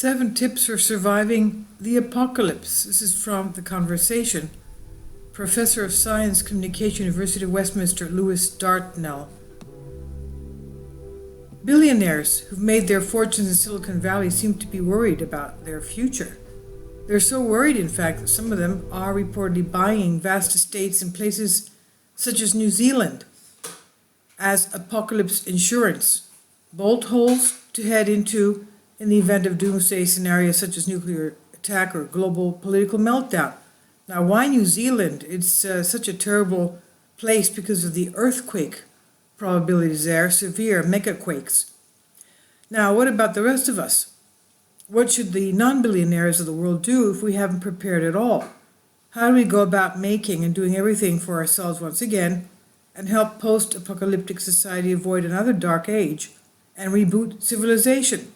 7 tips for surviving the apocalypse. This is from The Conversation. Professor of Science Communication, University of Westminster, Lewis Dartnell. Billionaires who've made their fortunes in Silicon Valley seem to be worried about their future. They're so worried, in fact, that some of them are reportedly buying vast estates in places such as New Zealand as apocalypse insurance, bolt holes to head into in the event of doomsday scenarios such as nuclear attack or global political meltdown. Now, why New Zealand? It's such a terrible place because of the earthquake probabilities there, severe megaquakes. Now, what about the rest of us? What should the non-billionaires of the world do if we haven't prepared at all? How do we go about making and doing everything for ourselves once again and help post-apocalyptic society avoid another dark age and reboot civilization?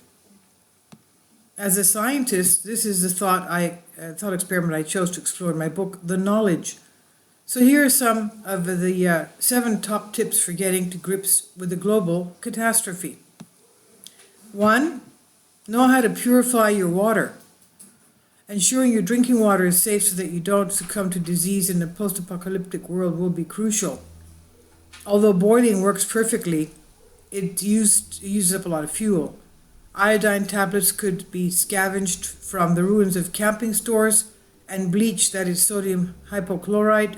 As a scientist, this is the thought experiment I chose to explore in my book, The Knowledge. So here are some of the 7 top tips for getting to grips with the global catastrophe. 1. Know how to purify your water. Ensuring your drinking water is safe so that you don't succumb to disease in a post-apocalyptic world will be crucial. Although boiling works perfectly, it uses up a lot of fuel. Iodine tablets could be scavenged from the ruins of camping stores, and bleach, that is sodium hypochlorite,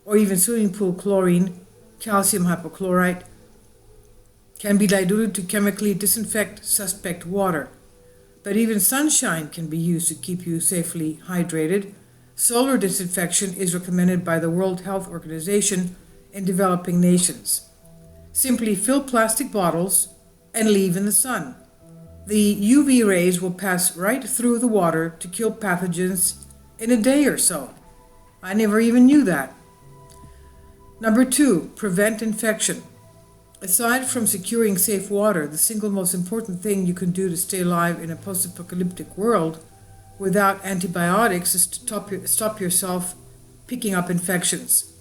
or even swimming pool chlorine, calcium hypochlorite, can be diluted to chemically disinfect suspect water. But even sunshine can be used to keep you safely hydrated. Solar disinfection is recommended by the World Health Organization in developing nations. Simply fill plastic bottles and leave in the sun. The UV rays will pass right through the water to kill pathogens in a day or so. I never even knew that. Number 2, prevent infection. Aside from securing safe water, the single most important thing you can do to stay alive in a post-apocalyptic world without antibiotics is to stop yourself picking up infections.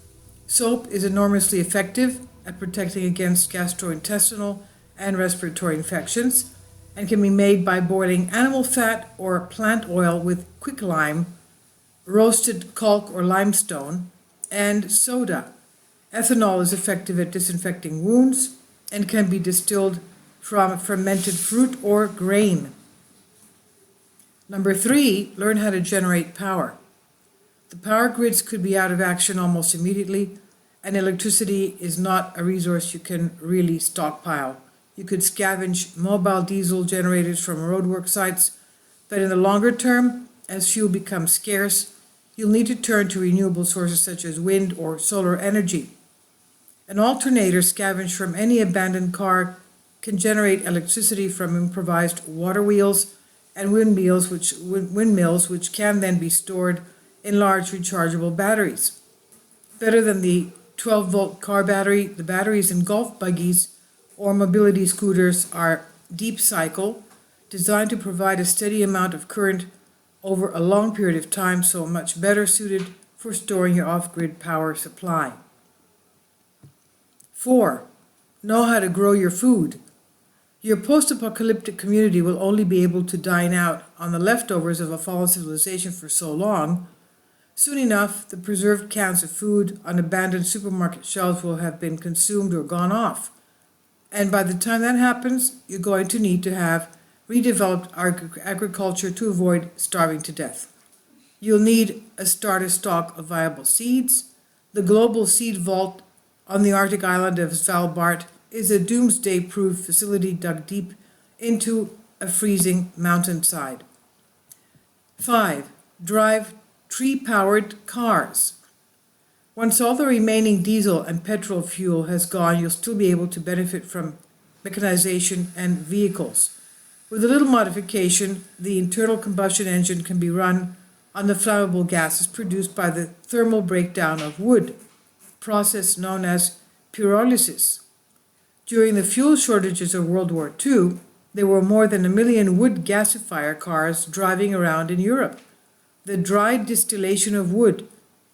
Soap is enormously effective at protecting against gastrointestinal and respiratory infections, and can be made by boiling animal fat or plant oil with quicklime, roasted caulk or limestone, and soda. Ethanol is effective at disinfecting wounds and can be distilled from fermented fruit or grain. Number 3, learn how to generate power. The power grids could be out of action almost immediately, and electricity is not a resource you can really stockpile. You could scavenge mobile diesel generators from roadwork sites, but in the longer term, as fuel becomes scarce, you'll need to turn to renewable sources such as wind or solar energy. An alternator scavenged from any abandoned car can generate electricity from improvised water wheels and windmills, which can then be stored in large rechargeable batteries. Better than the 12-volt car battery, the batteries in golf buggies or mobility scooters are deep cycle, designed to provide a steady amount of current over a long period of time, so much better suited for storing your off-grid power supply. 4. Know how to grow your food. Your post-apocalyptic community will only be able to dine out on the leftovers of a fallen civilization for so long. Soon enough, the preserved cans of food on abandoned supermarket shelves will have been consumed or gone off. And by the time that happens, you're going to need to have redeveloped agriculture to avoid starving to death. You'll need a starter stock of viable seeds. The global seed vault on the Arctic island of Svalbard is a doomsday-proof facility dug deep into a freezing mountainside. 5. Drive tree-powered cars. Once all the remaining diesel and petrol fuel has gone, you'll still be able to benefit from mechanization and vehicles. With a little modification, the internal combustion engine can be run on the flammable gases produced by the thermal breakdown of wood, a process known as pyrolysis. During the fuel shortages of World War II, there were more than 1 million wood gasifier cars driving around in Europe. The dry distillation of wood,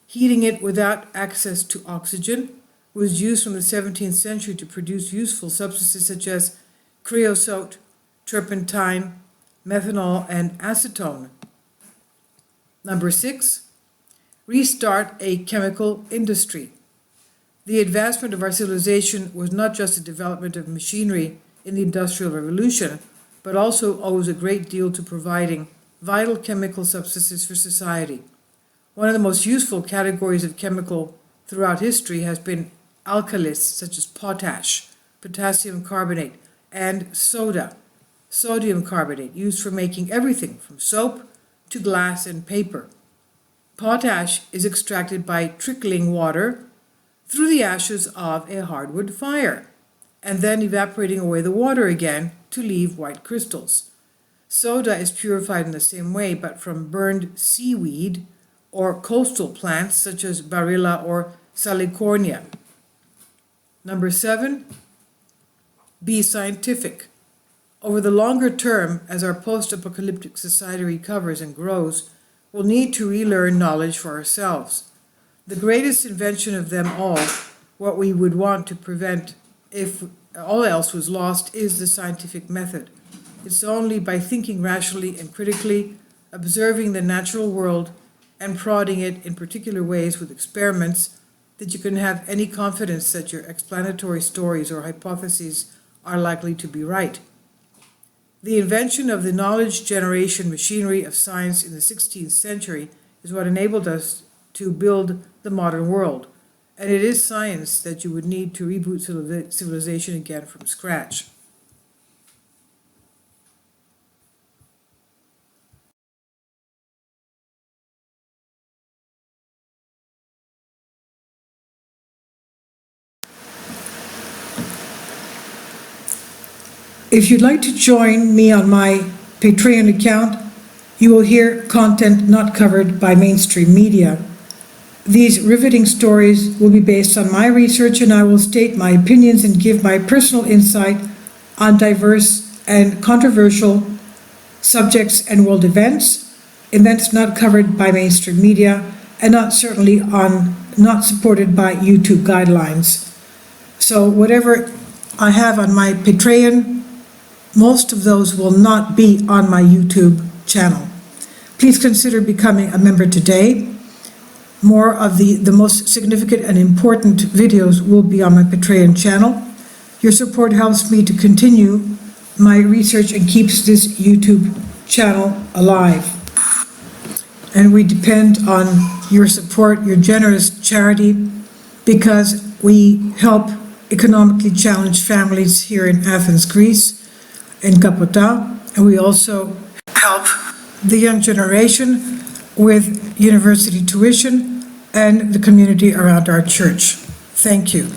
heating it without access to oxygen, was used from the 17th century to produce useful substances such as creosote, turpentine, methanol, and acetone. Number 6, restart a chemical industry. The advancement of our civilization was not just the development of machinery in the Industrial Revolution, but also owes a great deal to providing vital chemical substances for society. One of the most useful categories of chemical throughout history has been alkalis, such as potash, potassium carbonate, and soda, sodium carbonate, used for making everything from soap to glass and paper. Potash is extracted by trickling water through the ashes of a hardwood fire, and then evaporating away the water again to leave white crystals. Soda is purified in the same way, but from burned seaweed or coastal plants such as Barilla or Salicornia. Number 7, be scientific. Over the longer term, as our post-apocalyptic society recovers and grows, we'll need to relearn knowledge for ourselves. The greatest invention of them all, what we would want to prevent if all else was lost, is the scientific method. It's only by thinking rationally and critically, observing the natural world, and prodding it in particular ways with experiments that you can have any confidence that your explanatory stories or hypotheses are likely to be right. The invention of the knowledge generation machinery of science in the 16th century is what enabled us to build the modern world, and it is science that you would need to reboot civilization again from scratch. If you'd like to join me on my Patreon account, you will hear content not covered by mainstream media. These riveting stories will be based on my research, and I will state my opinions and give my personal insight on diverse and controversial subjects and world events not covered by mainstream media, and not supported by YouTube guidelines. So whatever I have on my Patreon, most of those will not be on my YouTube channel. Please consider becoming a member today. More of the most significant and important videos will be on my Patreon channel. Your support helps me to continue my research and keeps this YouTube channel alive. And we depend on your support, your generous charity, because we help economically challenged families here in Athens, Greece, in Kapota, and we also help the young generation with university tuition and the community around our church. Thank you.